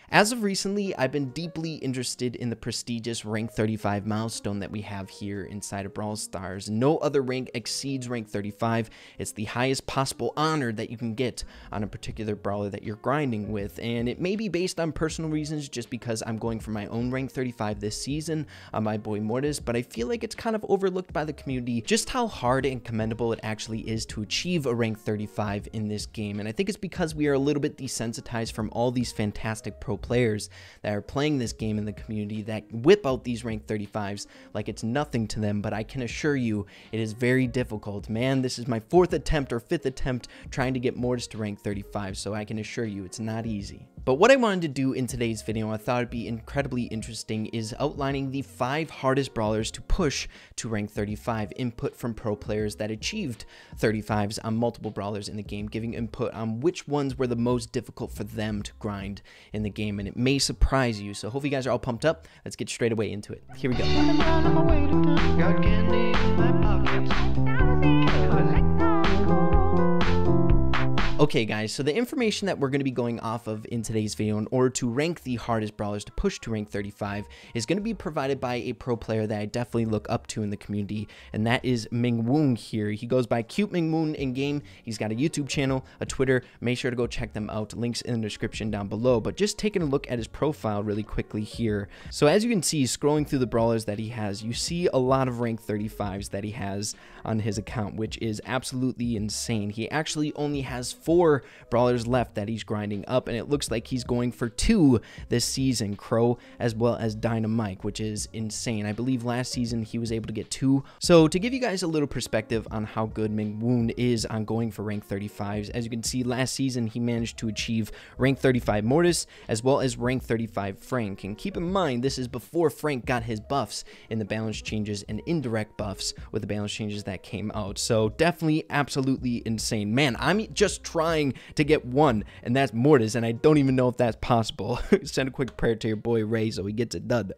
As of recently, I've been deeply interested in the prestigious rank 35 milestone that we have here inside of Brawl Stars. No other rank exceeds rank 35. It's the highest possible honor that you can get on a particular brawler that you're grinding with, and it may be based on personal reasons just because I'm going for my own rank 35 this season on my boy Mortis, but I feel like it's kind of overlooked by the community just how hard and commendable it actually is to achieve a rank 35 in this game. And I think it's because we are a little bit desensitized from all these fantastic pro players that are playing this game in the community that whip out these rank 35s like it's nothing to them, but I can assure you it is very difficult. Man, this is my 4th attempt or 5th attempt trying to get Mortis to rank 35, so I can assure you it's not easy. But what I wanted to do in today's video, I thought it'd be incredibly interesting, is outlining the 5 hardest brawlers to push to rank 35, input from pro players that achieved 35s on multiple brawlers in the game, giving input on which ones were the most difficult for them to grind in the game, and it may surprise you. So hopefully you guys are all pumped up. Let's get straight away into it. Here we go. Okay guys, so the information that we're going to be going off of in today's video in order to rank the hardest brawlers to push to rank 35 is going to be provided by a pro player that I definitely look up to in the community, and that is Minwoong here. He goes by Cute Minwoong in game. He's got a YouTube channel, a Twitter. Make sure to go check them out. Links in the description down below. But just taking a look at his profile really quickly here. So as you can see, scrolling through the brawlers that he has, you see a lot of rank 35s that he has on his account, which is absolutely insane. He actually only has 4 brawlers left that he's grinding up, and it looks like he's going for 2 this season, Crow as well as Dynamite, which is insane. I believe last season he was able to get 2. So to give you guys a little perspective on how good Minwoong is on going for rank 35s, as you can see, last season he managed to achieve rank 35 Mortis as well as rank 35 Frank, and keep in mind this is before Frank got his buffs in the balance changes and indirect buffs with the balance changes that came out. So definitely absolutely insane. Man, I'm just trying to get 1, and that's Mortis, and I don't even know if that's possible. Send a quick prayer to your boy Ray so he gets it done.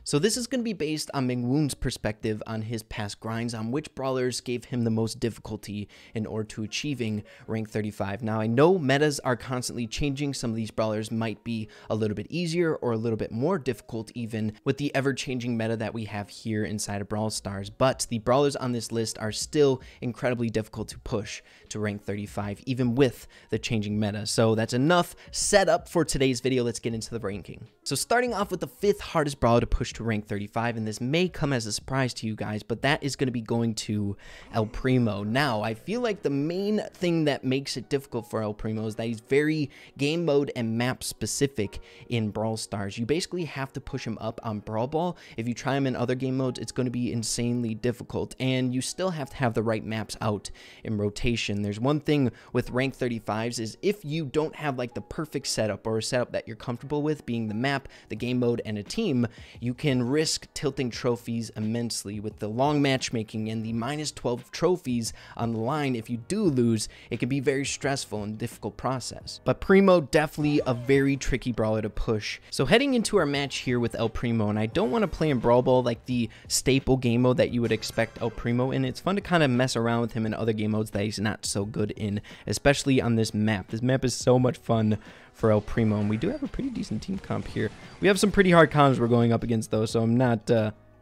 So this is going to be based on Minwoong's perspective on his past grinds, on which brawlers gave him the most difficulty in order to achieving rank 35. Now I know metas are constantly changing. Some of these brawlers might be a little bit easier or a little bit more difficult even with the ever-changing meta that we have here inside of Brawl Stars, but the brawlers on this list are still incredibly difficult to push to rank 35 even with the changing meta. So that's enough setup for today's video. Let's get into the ranking. So starting off with the 5th hardest brawler to push to rank 35, and this may come as a surprise to you guys, but that is going to be going to PRIMO. Now I feel like the main thing that makes it difficult for PRIMO is that he's very game mode and map specific in Brawl Stars. You basically have to push him up on Brawl Ball. If you try him in other game modes, it's going to be insanely difficult, and you still have to have the right maps out in rotation. There's one thing with rank 35s is if you don't have like the perfect setup or a setup that you're comfortable with, being the map, the game mode, and a team, you can risk tilting trophies immensely with the long matchmaking and the -12 trophies on the line. If you do lose, it can be very stressful and difficult process. But PRIMO, definitely a very tricky brawler to push. So heading into our match here with PRIMO, and I don't want to play in Brawl Ball like the staple game mode that you would expect PRIMO in. It's fun to kind of mess around with him in other game modes that he's not so good in, especially on this map. This map is so much fun for PRIMO, and we do have a pretty decent team comp here. We have some pretty hard comps we're going up against though, so I'm not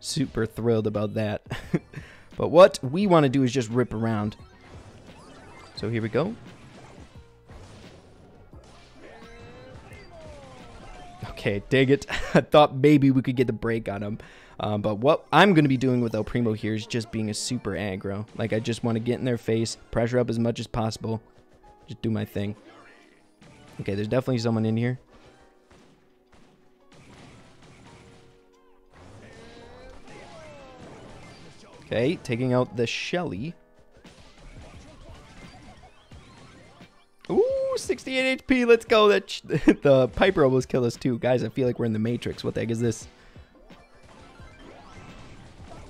super thrilled about that. But what we want to do is just rip around. So here we go. Okay, dig it. I thought maybe we could get the break on him. But what I'm going to be doing with PRIMO here is just being a super aggro. Like, I just want to get in their face, pressure up as much as possible, just do my thing. Okay, there's definitely someone in here. Okay, taking out the Shelly. Ooh, 68 HP, let's go. The Piper almost killed us too. Guys, I feel like we're in the Matrix. What the heck is this?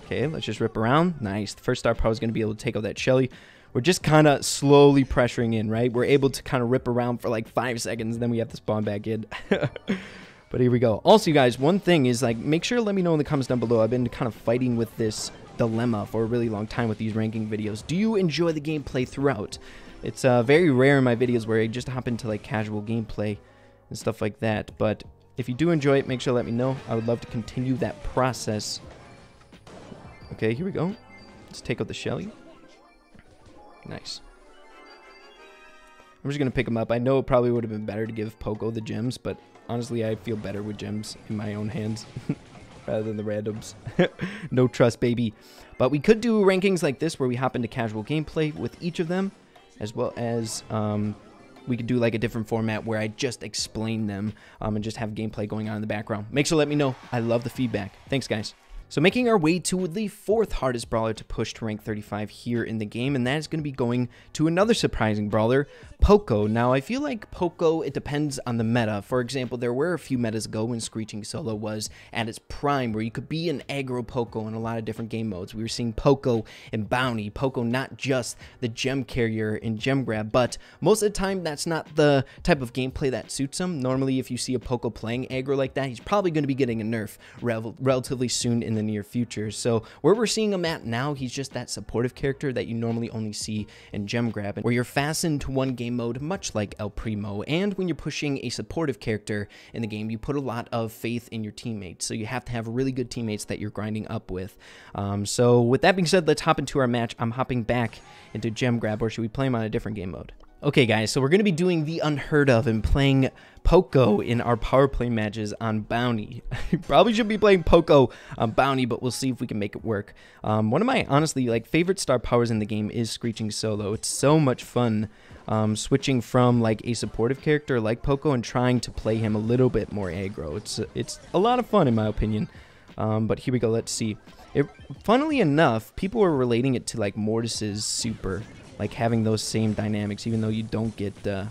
Okay, let's just rip around. Nice. The first star power is going to be able to take out that Shelly. We're just kind of slowly pressuring in, right? We're able to kind of rip around for like 5 seconds, then we have to spawn back in. But here we go. Also, you guys, one thing is, like, make sure to let me know in the comments down below. I've been kind of fighting with this dilemma for a really long time with these ranking videos. Do you enjoy the gameplay throughout? It's very rare in my videos where I just hop into like casual gameplay and stuff like that. But If you do enjoy it, make sure to let me know. I would love to continue that process. Okay, here we go. Let's take out the Shelly. Nice. I'm just going to pick him up. I know it probably would have been better to give POCO the gems, but honestly, I feel better with gems in my own hands rather than the randoms. No trust, baby. But we could do rankings like this where we hop into casual gameplay with each of them, as well as we could do like a different format where I just explain them and just have gameplay going on in the background. Make sure to let me know. I love the feedback. Thanks, guys. So making our way to the 4th hardest brawler to push to rank 35 here in the game, and that is going to be going to another surprising brawler, POCO. Now, I feel like POCO, it depends on the meta. For example, there were a few metas ago when Screeching Solo was at its prime, where you could be an aggro POCO in a lot of different game modes. We were seeing POCO in Bounty, POCO not just the gem carrier in Gem Grab, but most of the time, that's not the type of gameplay that suits him. Normally, if you see a POCO playing aggro like that, he's probably going to be getting a nerf relatively soon in the near future. So where we're seeing him at now, he's just that supportive character that you normally only see in Gem Grab, where you're fastened to one game mode, much like El Primo. And when you're pushing a supportive character in the game, you put a lot of faith in your teammates. So you have to have really good teammates that you're grinding up with. So with that being said, let's hop into our match. I'm hopping back into Gem Grab, or should we play him on a different game mode? Okay, guys, so we're going to be doing the unheard of and playing POCO in our power play matches on Bounty. Probably should be playing POCO on Bounty, but we'll see if we can make it work. One of my, honestly, like, favorite star powers in the game is Screeching Solo. It's so much fun switching from, like, a supportive character like POCO and trying to play him a little bit more aggro. It's a lot of fun, in my opinion. But here we go. Let's see. Funnily enough, people were relating it to, like, Mortis's super. Like having those same dynamics, even though you don't get... Okay,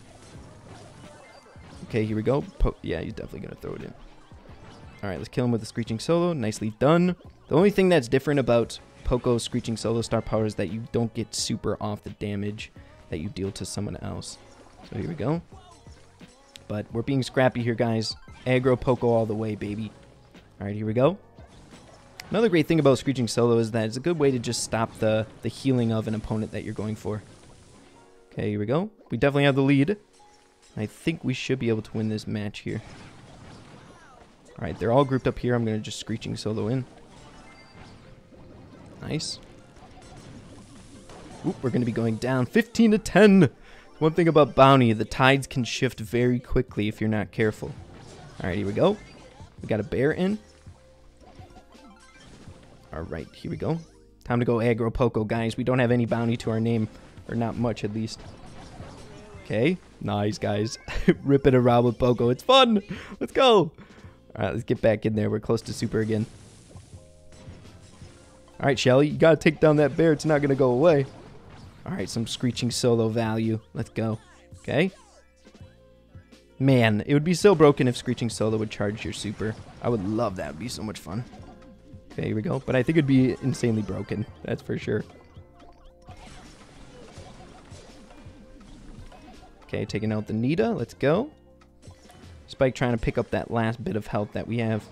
here we go. Yeah, he's definitely going to throw it in. Alright, let's kill him with the Screeching Solo. Nicely done. The only thing that's different about POCO's Screeching Solo star power is that you don't get super off the damage that you deal to someone else. So here we go. But we're being scrappy here, guys. Aggro POCO all the way, baby. Alright, here we go. Another great thing about Screeching Solo is that it's a good way to just stop the healing of an opponent that you're going for. Okay, here we go. We definitely have the lead. I think we should be able to win this match here. Alright, they're all grouped up here. I'm going to just Screeching Solo in. Nice. Oop, we're going to be going down 15 to 10. One thing about Bounty, the tides can shift very quickly if you're not careful. Alright, here we go. We got a bear in. Alright, here we go. Time to go aggro POCO, guys. We don't have any bounty to our name. Or not much, at least. Okay. Nice, guys. Ripping around with POCO. It's fun. Let's go. Alright, let's get back in there. We're close to super again. Alright, Shelly. You gotta take down that bear. It's not gonna go away. Alright, some Screeching Solo value. Let's go. Okay. Man, it would be so broken if Screeching Solo would charge your super. I would love that. It would be so much fun. Okay, here we go. But I think it'd be insanely broken. That's for sure. Okay, taking out the Nita. Let's go. Spike trying to pick up that last bit of health that we have.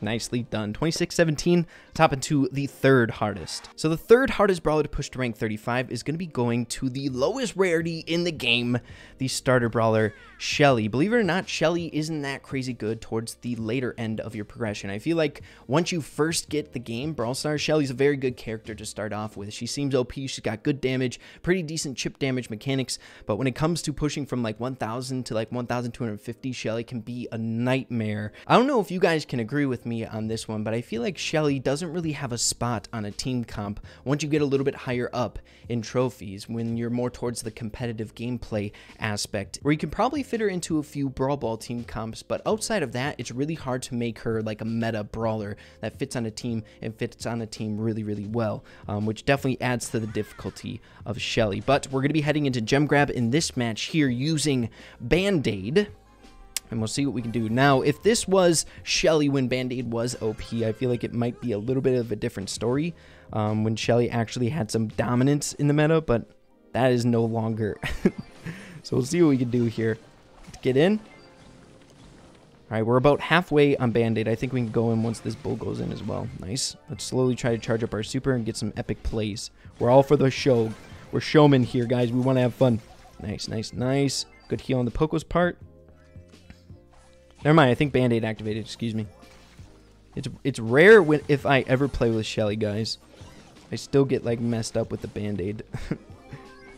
Nicely done. 26-17, top into the 3rd hardest. So the 3rd hardest brawler to push to rank 35 is going to be going to the lowest rarity in the game, the starter brawler, Shelly. Believe it or not, Shelly isn't that crazy good towards the later end of your progression. I feel like once you first get the game, Brawl Stars, Shelly's a very good character to start off with. She seems OP, she's got good damage, pretty decent chip damage mechanics, but when it comes to pushing from like 1,000 to like 1,250, Shelly can be a nightmare. I don't know if you guys can agree with me on this one, but I feel like Shelly doesn't really have a spot on a team comp once you get a little bit higher up in trophies, when you're more towards the competitive gameplay aspect, where you can probably fit her into a few Brawl Ball team comps, but outside of that, it's really hard to make her like a meta brawler that fits on a team and fits on a team really, really well, which definitely adds to the difficulty of Shelly. But we're going to be heading into Gem Grab in this match here using Band-Aid. And we'll see what we can do. Now, if this was Shelly when Band-Aid was OP, I feel like it might be a little bit of a different story when Shelly actually had some dominance in the meta, but that is no longer. So we'll see what we can do here. Let's get in. All right, we're about halfway on Band-Aid. I think we can go in once this bull goes in as well. Nice. Let's slowly try to charge up our super and get some epic plays. We're all for the show. We're showmen here, guys. We want to have fun. Nice, nice, nice. Good heal on the POCO's part. Never mind, I think Band-Aid activated, excuse me. It's rare if I ever play with Shelly, guys. I still get, like, messed up with the Band-Aid.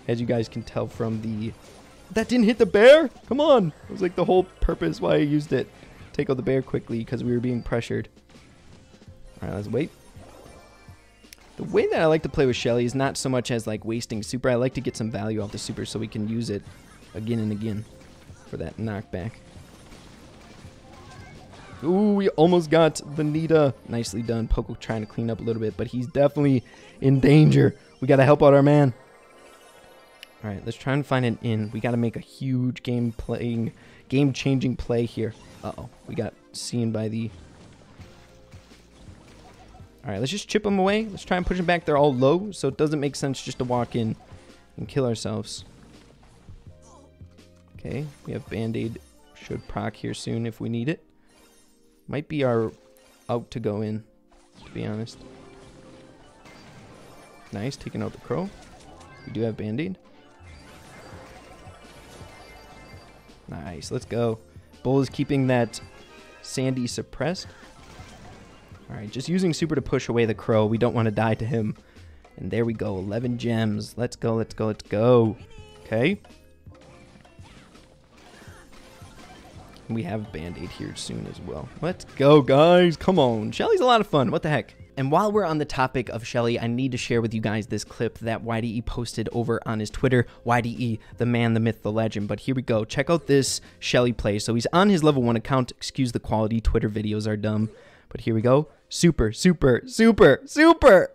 As you guys can tell from the... That didn't hit the bear? Come on! It was, like, the whole purpose why I used it. Take out the bear quickly, because we were being pressured. Alright, let's wait. The way that I like to play with Shelly is not so much as, like, wasting super. I like to get some value off the super so we can use it again and again for that knockback. Ooh, we almost got the Nita. Nicely done. POCO trying to clean up a little bit, but he's definitely in danger. We got to help out our man. All right, let's try and find an in. We got to make a huge game-changing play here. Uh-oh, we got seen by the... All right, let's just chip them away. Let's try and push them back. They're all low, so it doesn't make sense just to walk in and kill ourselves. Okay, we have Band-Aid. Should proc here soon if we need it. Might be our out to go in, to be honest. Nice, taking out the crow. We do have Band-Aid. Nice, let's go. Bull is keeping that Sandy suppressed. Alright, just using super to push away the crow. We don't want to die to him. And there we go, 11 gems. Let's go, let's go, let's go. Okay. We have Band-Aid here soon as well. Let's go, guys. Come on. Shelly's a lot of fun. What the heck? And while we're on the topic of Shelly, I need to share with you guys this clip that YDE posted over on his Twitter. YDE, the man, the myth, the legend. But here we go. Check out this Shelly play. So he's on his level 1 account. Excuse the quality. Twitter videos are dumb. But here we go. Super, super, super, super.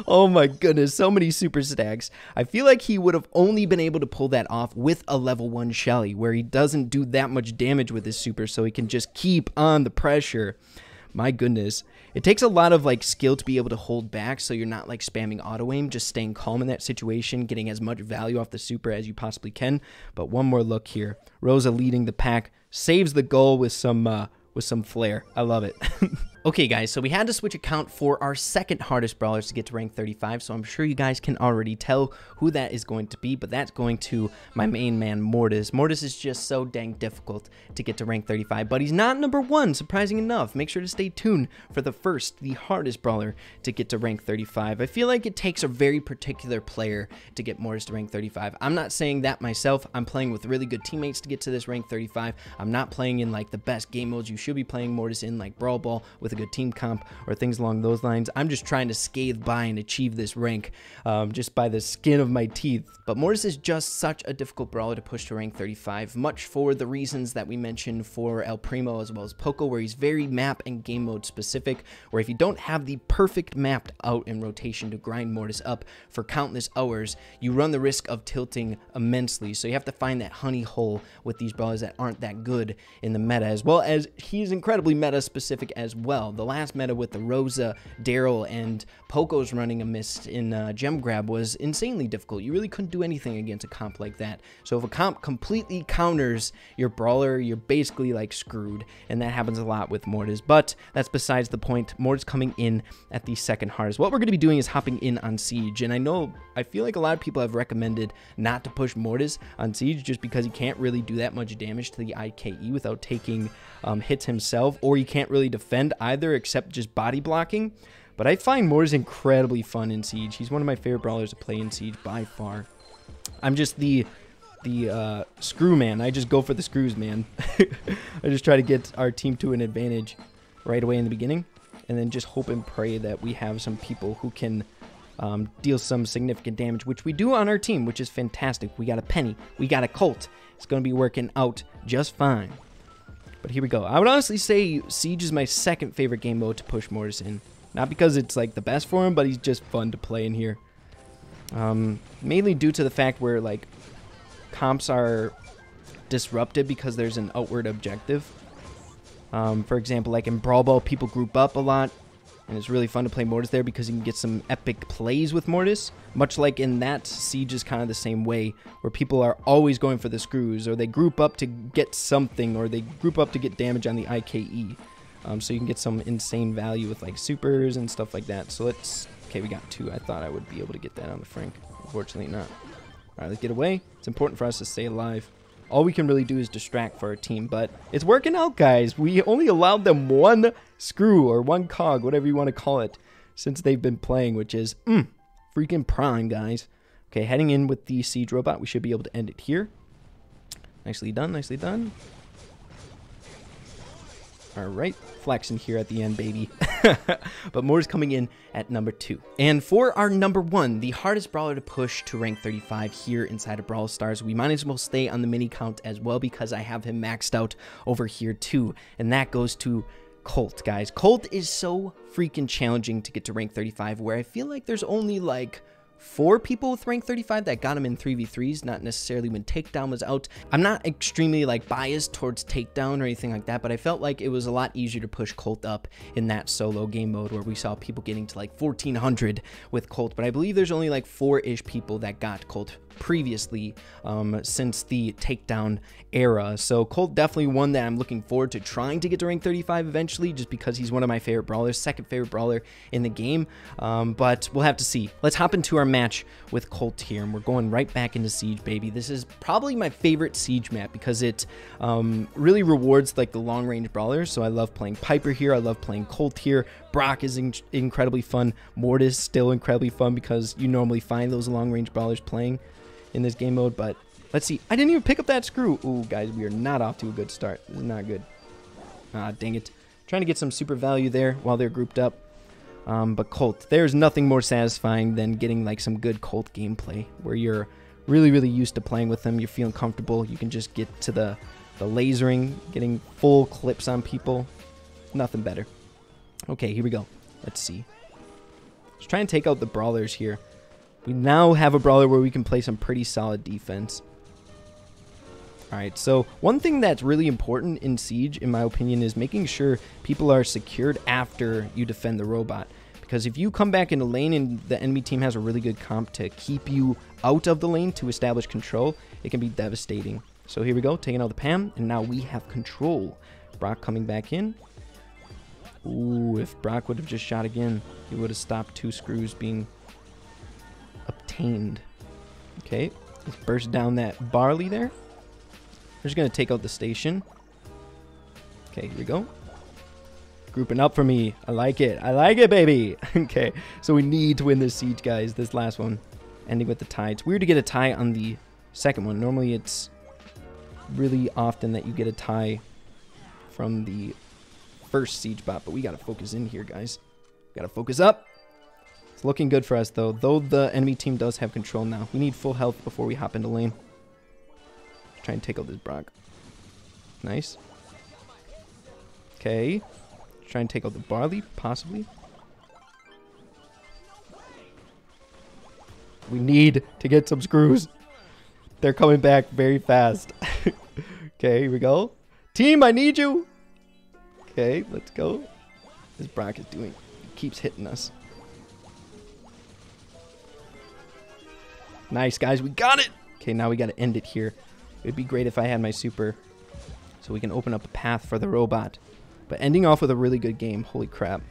Oh my goodness, so many super stacks. I feel like he would have only been able to pull that off with a level 1 Shelly, where he doesn't do that much damage with his super, so he can just keep on the pressure. My goodness. It takes a lot of, like, skill to be able to hold back, so you're not, like, spamming auto-aim, just staying calm in that situation, getting as much value off the super as you possibly can. But one more look here. Rosa leading the pack, saves the goal with some flair. I love it. Okay, guys, so we had to switch account for our second hardest brawlers to get to rank 35, so I'm sure you guys can already tell who that is going to be, but that's going to my main man, Mortis. Mortis is just so dang difficult to get to rank 35, but he's not number 1, surprising enough. Make sure to stay tuned for the hardest brawler to get to rank 35. I feel like it takes a very particular player to get Mortis to rank 35. I'm not saying that myself. I'm playing with really good teammates to get to this rank 35. I'm not playing in, like, the best game modes you should be playing Mortis in, like Brawl Ball, with a good team comp or things along those lines. I'm just trying to scathe by and achieve this rank just by the skin of my teeth. But Mortis is just such a difficult brawler to push to rank 35, much for the reasons that we mentioned for El Primo as well as POCO, where he's very map and game mode specific, where if you don't have the perfect mapped out in rotation to grind Mortis up for countless hours, you run the risk of tilting immensely. So you have to find that honey hole with these brawlers that aren't that good in the meta, as well as he's incredibly meta specific as well. The last meta with the Rosa, Daryl, and POCO's running a mist in gem grab was insanely difficult. You really couldn't do anything against a comp like that. So if a comp completely counters your brawler, you're basically like screwed, and that happens a lot with Mortis. But that's besides the point. Mortis coming in at the second hardest. What we're going to be doing is hopping in on Siege, and I feel like a lot of people have recommended not to push Mortis on Siege just because he can't really do that much damage to the IKE without taking hits himself, or he can't really defend either except just body blocking. But I find Mortis incredibly fun in Siege. He's one of my favorite brawlers to play in Siege by far. I'm just the screw man. I just go for the screws, man. I just try to get our team to an advantage right away in the beginning, and then just hope and pray that we have some people who can deal some significant damage, which we do on our team, which is fantastic. We got a Penny. We got a Colt. It's going to be working out just fine. But here we go. I would honestly say Siege is my second favorite game mode to push Mortis in. Not because it's like the best for him, but he's just fun to play in here. Mainly due to the fact where like comps are disrupted because there's an outward objective. For example, like in Brawl Ball, people group up a lot, and it's really fun to play Mortis there because you can get some epic plays with Mortis. Much like in that, Siege is kind of the same way, where people are always going for the screws, or they group up to get something, or they group up to get damage on the IKE. So you can get some insane value with like supers and stuff like that. So let's... Okay, we got 2. I thought I would be able to get that on the Frank. Unfortunately not. Alright, let's get away. It's important for us to stay alive. all we can really do is distract for our team. But it's working out, guys. We only allowed them one screw or one cog, whatever you want to call it, since they've been playing, which is freaking prime, guys. Okay, heading in with the siege robot. We should be able to end it here. Nicely done, nicely done. All right, flexing here at the end, baby. But more is coming in at number 2. And for our number 1, the hardest brawler to push to rank 35 here inside of Brawl Stars, we might as well stay on the mini count as well because I have him maxed out over here too. And that goes to Colt, guys. Colt is so freaking challenging to get to rank 35, where I feel like there's only like 4 people with rank 35 that got him in 3v3s, not necessarily when takedown was out. I'm not extremely like biased towards takedown or anything like that, but I felt like it was a lot easier to push Colt up in that solo game mode where we saw people getting to like 1400 with Colt. But I believe there's only like 4-ish people that got Colt previously since the takedown era. So Colt definitely one that I'm looking forward to trying to get to rank 35 eventually, just because he's one of my favorite brawlers, second favorite brawler in the game. But we'll have to see. Let's hop into our match with Colt here, and we're going right back into Siege, baby. This is probably my favorite Siege map because it really rewards like the long range brawlers. So I love playing Piper here. I love playing Colt here. Brock is incredibly fun. Mortis still incredibly fun because you normally find those long range brawlers playing in this game mode. But let's see. I didn't even pick up that screw. Ooh, guys, we are not off to a good start. This is not good. Ah, dang it. Trying to get some super value there while they're grouped up. But Colt, there's nothing more satisfying than getting like some good Colt gameplay where you're really used to playing with them. You're feeling comfortable. You can just get to the lasering, getting full clips on people. Nothing better. Okay, here we go. Let's see. Let's try and take out the brawlers here. We now have a brawler where we can play some pretty solid defense. Alright, so one thing that's really important in Siege, in my opinion, is making sure people are secured after you defend the robot. Because if you come back into lane and the enemy team has a really good comp to keep you out of the lane to establish control, it can be devastating. So here we go, taking out the Pam, and now we have control. Brock coming back in. Ooh, if Brock would have just shot again, he would have stopped 2 screws being obtained. Okay, let's burst down that barley there. We're just going to take out the station. Okay, here we go. Grouping up for me. I like it. I like it, baby. Okay, so we need to win this siege, guys. This last one. Ending with the tie. It's weird to get a tie on the second one. Normally, it's really often that you get a tie from the first siege bot. But we got to focus in here, guys. Got to focus up. It's looking good for us, though the enemy team does have control now. We need full health before we hop into lane. Try and take out this Brock. Nice. Okay. Try and take out the barley, possibly. We need to get some screws. They're coming back very fast. Okay, here we go. Team, I need you. Okay, let's go. This Brock is doing, he keeps hitting us. Nice, guys, we got it. Okay, now we got to end it here. It would be great if I had my super so we can open up a path for the robot. But ending off with a really good game. Holy crap.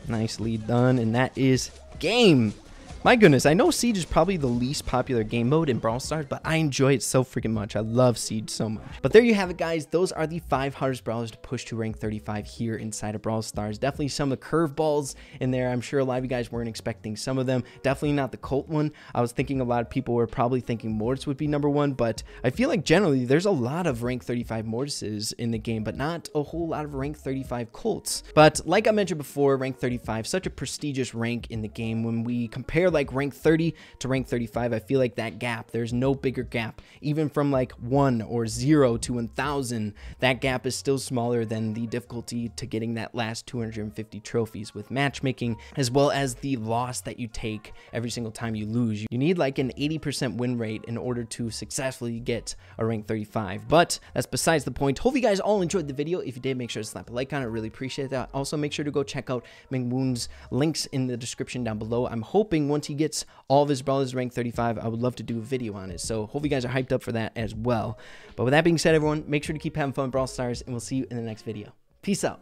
Nice lead done, and that is game. My goodness, I know Siege is probably the least popular game mode in Brawl Stars, but I enjoy it so freaking much. I love Siege so much. But there you have it, guys. Those are the 5 hardest brawlers to push to rank 35 here inside of Brawl Stars. Definitely some of the curveballs in there. I'm sure a lot of you guys weren't expecting some of them. Definitely not the Colt one. I was thinking a lot of people were probably thinking Mortis would be number 1, but I feel like generally there's a lot of rank 35 Mortises in the game, but not a whole lot of rank 35 Colts. But like I mentioned before, rank 35, such a prestigious rank in the game. When we compare like rank 30 to rank 35, I feel like that gap, there's no bigger gap. Even from like 1 or 0 to 1000, that gap is still smaller than the difficulty to getting that last 250 trophies with matchmaking, as well as the loss that you take every single time you lose. You need like an 80% win rate in order to successfully get a rank 35, but that's besides the point. Hope you guys all enjoyed the video. If you did, make sure to slap a like on it. Really appreciate that. Also, make sure to go check out Minwoong's links in the description down below. I'm hoping once he gets all of his brawlers rank 35, I would love to do a video on it. So hope you guys are hyped up for that as well. But with that being said, everyone, make sure to keep having fun in Brawl Stars, and we'll see you in the next video. Peace out.